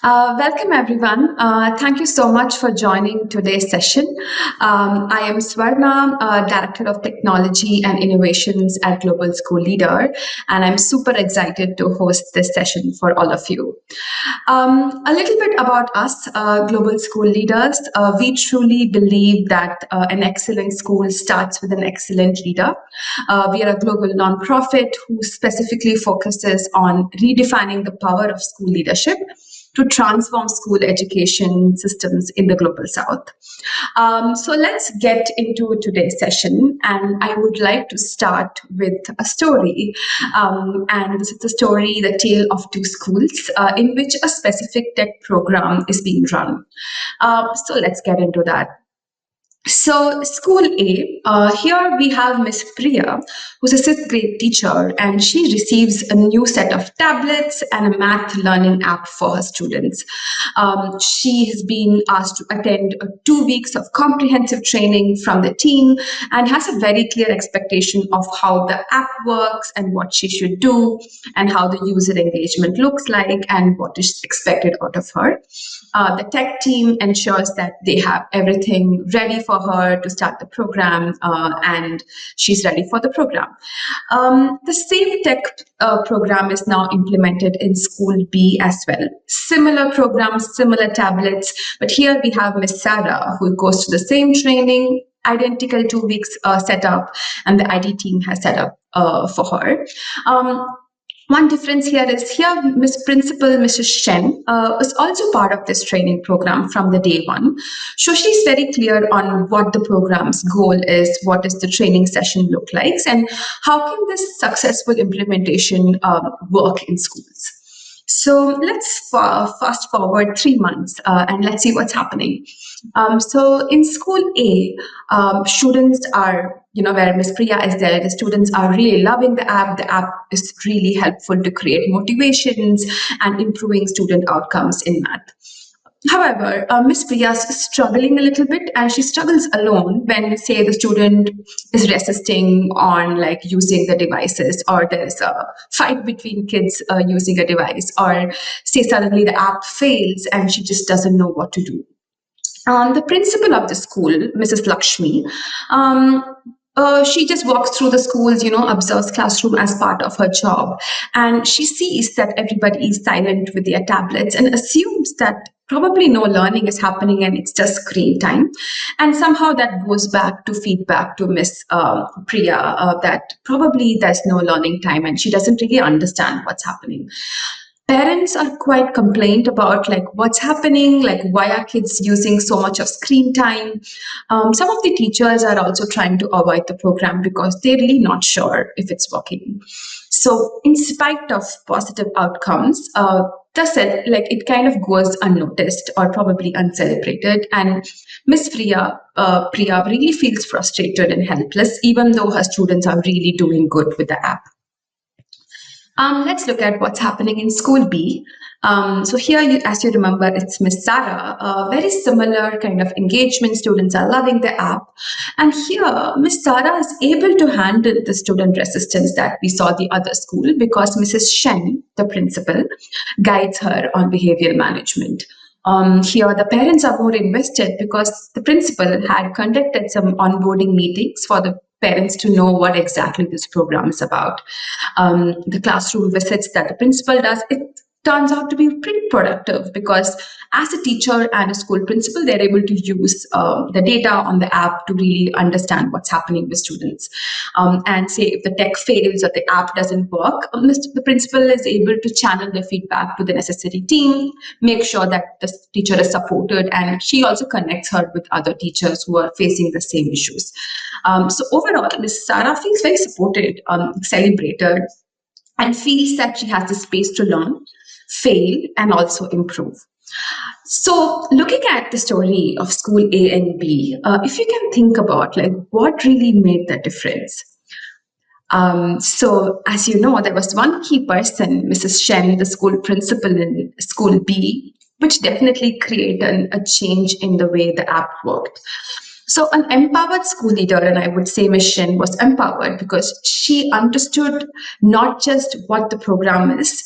Welcome, everyone. Thank you so much for joining today's session. I am Swarna, Director of Technology and Innovations at Global School Leader, and I'm super excited to host this session for all of you. A little bit about us, Global School Leaders. We truly believe that an excellent school starts with an excellent leader. We are a global nonprofit who specifically focuses on redefining the power of school leadership to transform school education systems in the global south. So let's get into today's session, and I would like to start with a story. And this is the story, The Tale of Two Schools, in which a specific tech program is being run. So let's get into that. So, School A, here we have Miss Priya, who's a sixth grade teacher, and she receives a new set of tablets and a math learning app for her students. She has been asked to attend 2 weeks of comprehensive training from the team and has a very clear expectation of how the app works and what she should do and how the user engagement looks like and what is expected out of her. The tech team ensures that they have everything ready for her to start the program, and she's ready for the program. The same tech program is now implemented in School B as well. Similar programs, similar tablets, but here we have Miss Sarah, who goes to the same training, identical 2 weeks setup, and the IT team has set up for her. One difference here is here Miss Principal, Mrs. Shen, is also part of this training program from the day one. So she's very clear on what the program's goal is, what does the training session look like, and how can this successful implementation work in schools. So let's fast forward 3 months and let's see what's happening. So in School A, students are, where Miss Priya is there, the students are really loving the app. The app is really helpful to create motivations and improving student outcomes in math. However, Miss Priya is struggling a little bit, and she struggles alone when, say, the student is resisting on like using the devices, or there's a fight between kids using a device, or say suddenly the app fails and she just doesn't know what to do. The principal of the school, Mrs. Lakshmi, she just walks through the schools, observes classroom as part of her job. And she sees that everybody is silent with their tablets and assumes that probably no learning is happening and it's just screen time. And somehow that goes back to feedback to Miss Priya that probably there's no learning time and she doesn't really understand what's happening. Parents are quite complained about like what's happening, like why are kids using so much of screen time. Some of the teachers are also trying to avoid the program because they're really not sure if it's working. So in spite of positive outcomes, it kind of goes unnoticed or probably uncelebrated, and Miss Priya really feels frustrated and helpless even though her students are really doing good with the app. Let's look at what's happening in School B. So here, as you remember, it's Miss Sarah. Very similar kind of engagement. Students are loving the app. And here, Miss Sarah is able to handle the student resistance that we saw the other school because Mrs. Shen, the principal, guides her on behavior management. Here, the parents are more invested because the principal had conducted some onboarding meetings for the parents to know what exactly this program is about. The classroom visits that the principal does, it turns out to be pretty productive because as a teacher and a school principal, they're able to use the data on the app to really understand what's happening with students. And say if the tech fails or the app doesn't work, the principal is able to channel the feedback to the necessary team, make sure that the teacher is supported, and she also connects her with other teachers who are facing the same issues. So overall, Ms. Sarah feels very supported, celebrated, and feels that she has the space to learn, fail, and also improve. So, looking at the story of School A and B, if you can think about like what really made the difference. So, as you know, there was one key person, Mrs. Shen, the school principal in School B, which definitely created a change in the way the app worked. So an empowered school leader, and I would say Ms. Shen was empowered because she understood not just what the program is,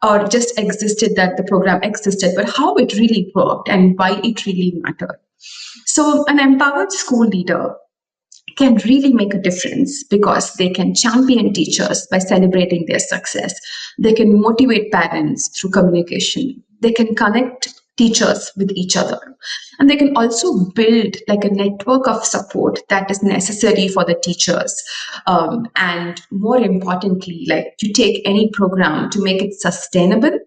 or just existed, that the program existed, but how it really worked and why it really mattered. So an empowered school leader can really make a difference because they can champion teachers by celebrating their success. They can motivate parents through communication. They can connect teachers with each other. And they can also build like a network of support that is necessary for the teachers. And more importantly, like to take any program to make it sustainable,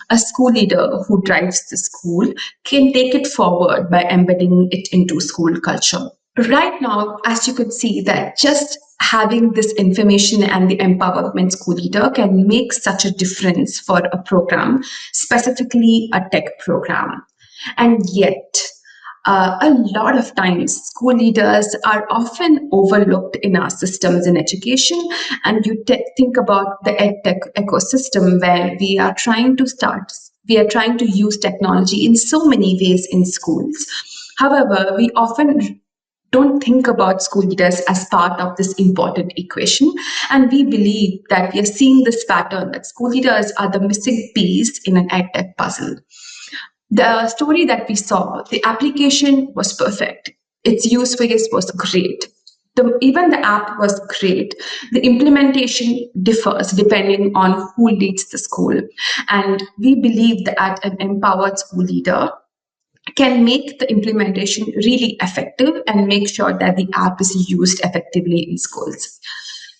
a school leader who drives the school can take it forward by embedding it into school culture. Right now, as you could see, that just having this information and the empowerment school leader can make such a difference for a program, specifically a tech program. And yet, a lot of times, school leaders are often overlooked in our systems in education. And you think about the EdTech ecosystem where we are trying to use technology in so many ways in schools. However, we often don't think about school leaders as part of this important equation. And we believe that we are seeing this pattern that school leaders are the missing piece in an edtech puzzle. The story that we saw, the application was perfect. Its use case was great. Even the app was great. The implementation differs depending on who leads the school. And we believe that an empowered school leader can make the implementation really effective and make sure that the app is used effectively in schools.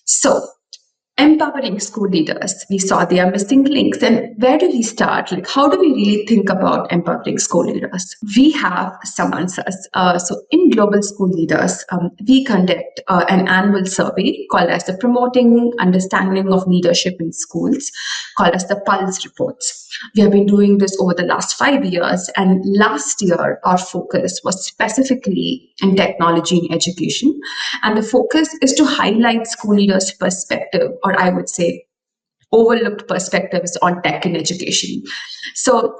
So, empowering school leaders, we saw they are missing links. And where do we start? Like, how do we really think about empowering school leaders? We have some answers. So, in Global School Leaders, we conduct an annual survey called as the Promoting Understanding of Leadership in Schools, called as the Pulse Reports. We have been doing this over the last 5 years, and last year our focus was specifically in technology in education, and the focus is to highlight school leaders' perspective, or I would say overlooked perspectives on tech in education. So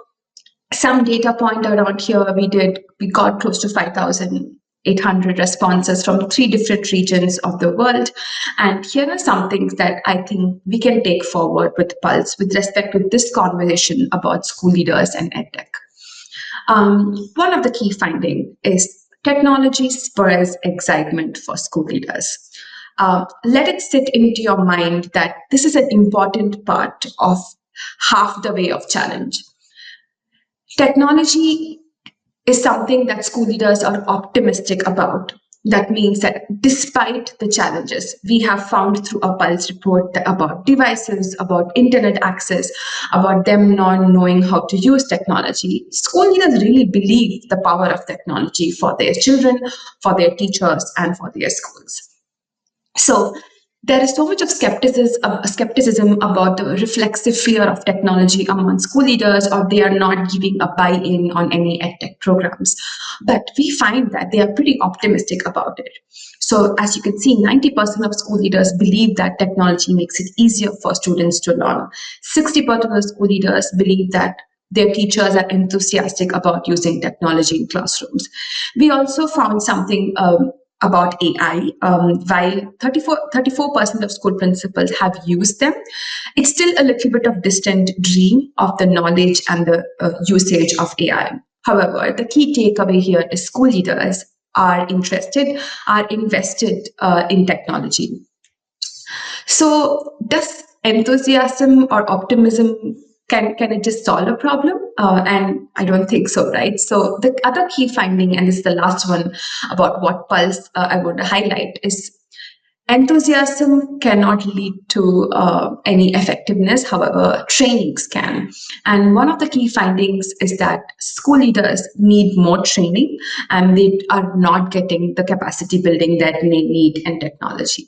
some data point around here, we got close to 5,800 responses from 3 different regions of the world. And here are some things that I think we can take forward with Pulse with respect to this conversation about school leaders and EdTech. One of the key findings is technology spurs excitement for school leaders. Let it sit into your mind that this is an important part of half the way of challenge. Technology is something that school leaders are optimistic about. That means that despite the challenges, we have found through a Pulse report about devices, about internet access, about them not knowing how to use technology, school leaders really believe the power of technology for their children, for their teachers, and for their schools. So there is so much of skepticism about the reflexive fear of technology among school leaders, or they are not giving a buy-in on any edtech programs. But we find that they are pretty optimistic about it. So as you can see, 90% of school leaders believe that technology makes it easier for students to learn. 60% of school leaders believe that their teachers are enthusiastic about using technology in classrooms. We also found something about AI. While 34% of school principals have used them, it's still a little bit of distant dream of the knowledge and the usage of AI. However, the key takeaway here is school leaders are invested in technology. So does enthusiasm or optimism, can it just solve a problem? And I don't think so, right? So the other key finding, and this is the last one about what Pulse I want to highlight, is enthusiasm cannot lead to any effectiveness. However, trainings can. And one of the key findings is that school leaders need more training, and they are not getting the capacity building that they need in technology.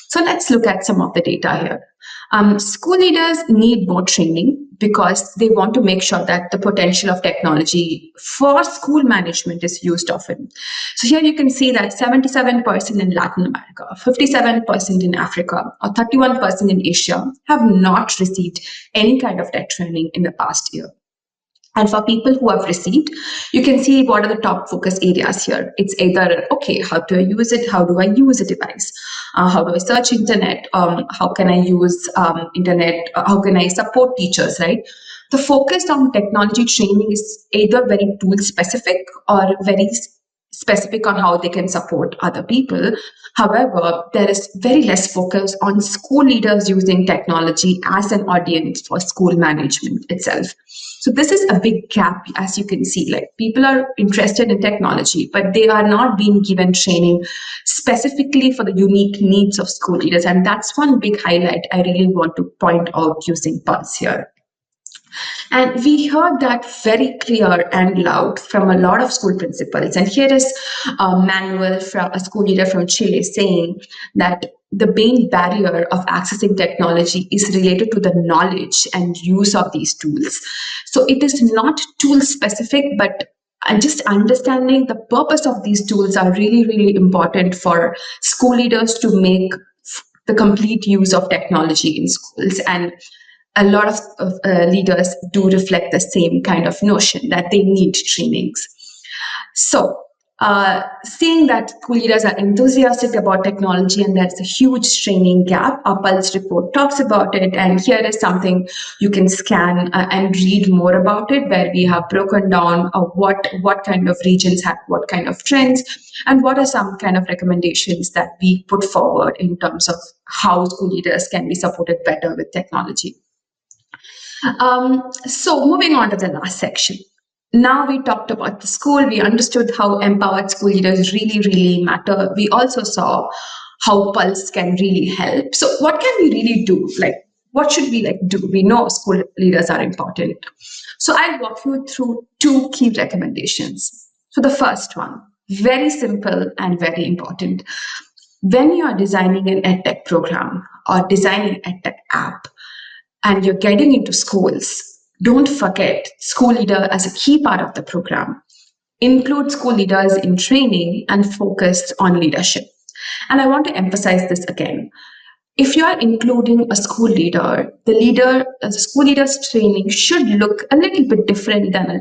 So let's look at some of the data here. School leaders need more training because they want to make sure that the potential of technology for school management is used often. So here you can see that 77% in Latin America, 57% in Africa, or 31% in Asia have not received any kind of tech training in the past year. And for people who have received, you can see what are the top focus areas here. It's either, okay, how do I use it? How do I use a device? How do I search internet? How can I use internet? How can I support teachers, right? The focus on technology training is either very tool specific or very specific on how they can support other people. However, there is very less focus on school leaders using technology as an audience for school management itself. So this is a big gap, as you can see. Like, people are interested in technology, but they are not being given training specifically for the unique needs of school leaders. And that's one big highlight I really want to point out using Pulse here. And we heard that very clear and loud from a lot of school principals. And here is a manual from a school leader from Chile saying that the main barrier of accessing technology is related to the knowledge and use of these tools. So it is not tool specific, but just understanding the purpose of these tools are really, really important for school leaders to make the complete use of technology in schools. And a lot of leaders do reflect the same kind of notion that they need trainings. So, seeing that school leaders are enthusiastic about technology and there's a huge training gap, our Pulse report talks about it. And here is something you can scan and read more about it, where we have broken down what kind of regions have what kind of trends, and what are some kind of recommendations that we put forward in terms of how school leaders can be supported better with technology. So moving on to the last section. Now we talked about the school, we understood how empowered school leaders really, really matter. We also saw how Pulse can really help. So what can we really do? Like, what should we do? We know school leaders are important. So I'll walk you through two key recommendations. So the first one, very simple and very important. When you are designing an EdTech program or designing an EdTech app, and you're getting into schools, don't forget school leader as a key part of the program. Include school leaders in training and focus on leadership. And I want to emphasize this again. If you are including a school leader, the school leader's training should look a little bit different than a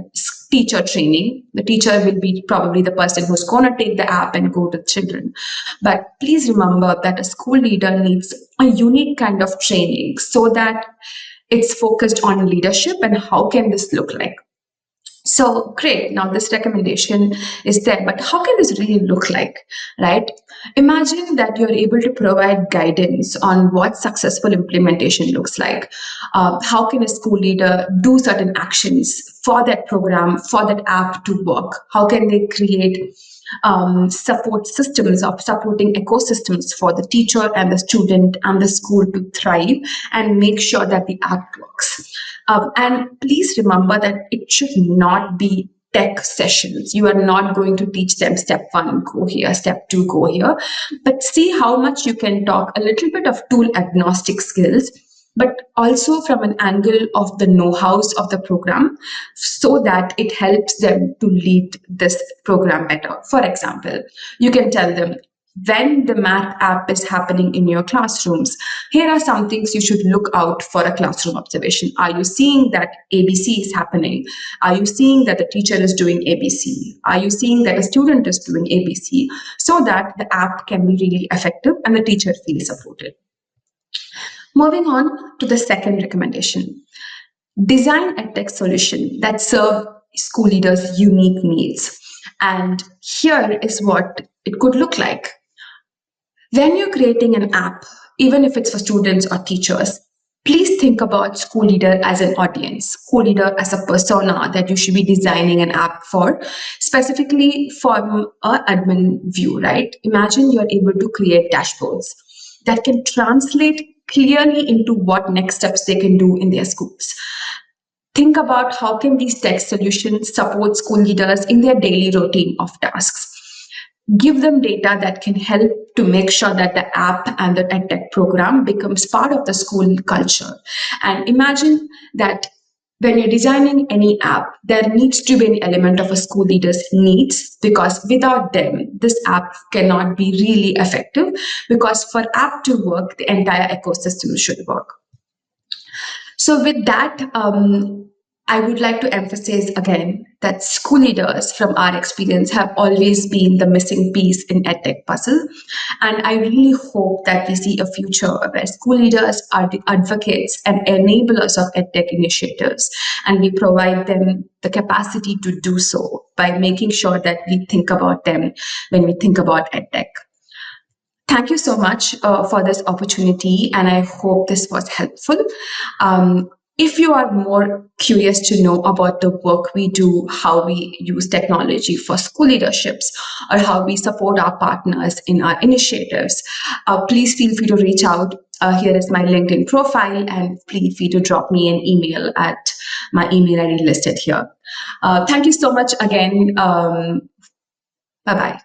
teacher training. The teacher will be probably the person who's going to take the app and go to children. But please remember that a school leader needs a unique kind of training so that it's focused on leadership and how can this look like. So great, now this recommendation is there, but how can this really look like, right? Imagine that you're able to provide guidance on what successful implementation looks like. How can a school leader do certain actions for that program, for that app to work? How can they create support systems of supporting ecosystems for the teacher and the student and the school to thrive and make sure that the app works? And please remember that it should not be tech sessions. You are not going to teach them step one, go here, step two, go here. But see how much you can talk a little bit of tool agnostic skills, but also from an angle of the know-hows of the program so that it helps them to lead this program better. For example, you can tell them, when the math app is happening in your classrooms, here are some things you should look out for a classroom observation. Are you seeing that ABC is happening? Are you seeing that the teacher is doing ABC? Are you seeing that a student is doing ABC? So that the app can be really effective and the teacher feels supported. Moving on to the second recommendation. Design a tech solution that serve school leaders' unique needs. And here is what it could look like. When you're creating an app, even if it's for students or teachers, please think about school leader as an audience, school leader as a persona that you should be designing an app for, specifically from an admin view, right? Imagine you're able to create dashboards that can translate clearly into what next steps they can do in their schools. Think about how can these tech solutions support school leaders in their daily routine of tasks. Give them data that can help to make sure that the app and the EdTech program becomes part of the school culture. And imagine that when you're designing any app, there needs to be an element of a school leader's needs, because without them, this app cannot be really effective, because for app to work, the entire ecosystem should work. So with that, I would like to emphasize again that school leaders, from our experience, have always been the missing piece in EdTech puzzle. And I really hope that we see a future where school leaders are the advocates and enablers of EdTech initiatives, and we provide them the capacity to do so by making sure that we think about them when we think about EdTech. Thank you so much for this opportunity, and I hope this was helpful. If you are more curious to know about the work we do, how we use technology for school leaderships, or how we support our partners in our initiatives, please feel free to reach out. Here is my LinkedIn profile, and please feel free to drop me an email at my email ID listed here. Thank you so much again. Bye bye.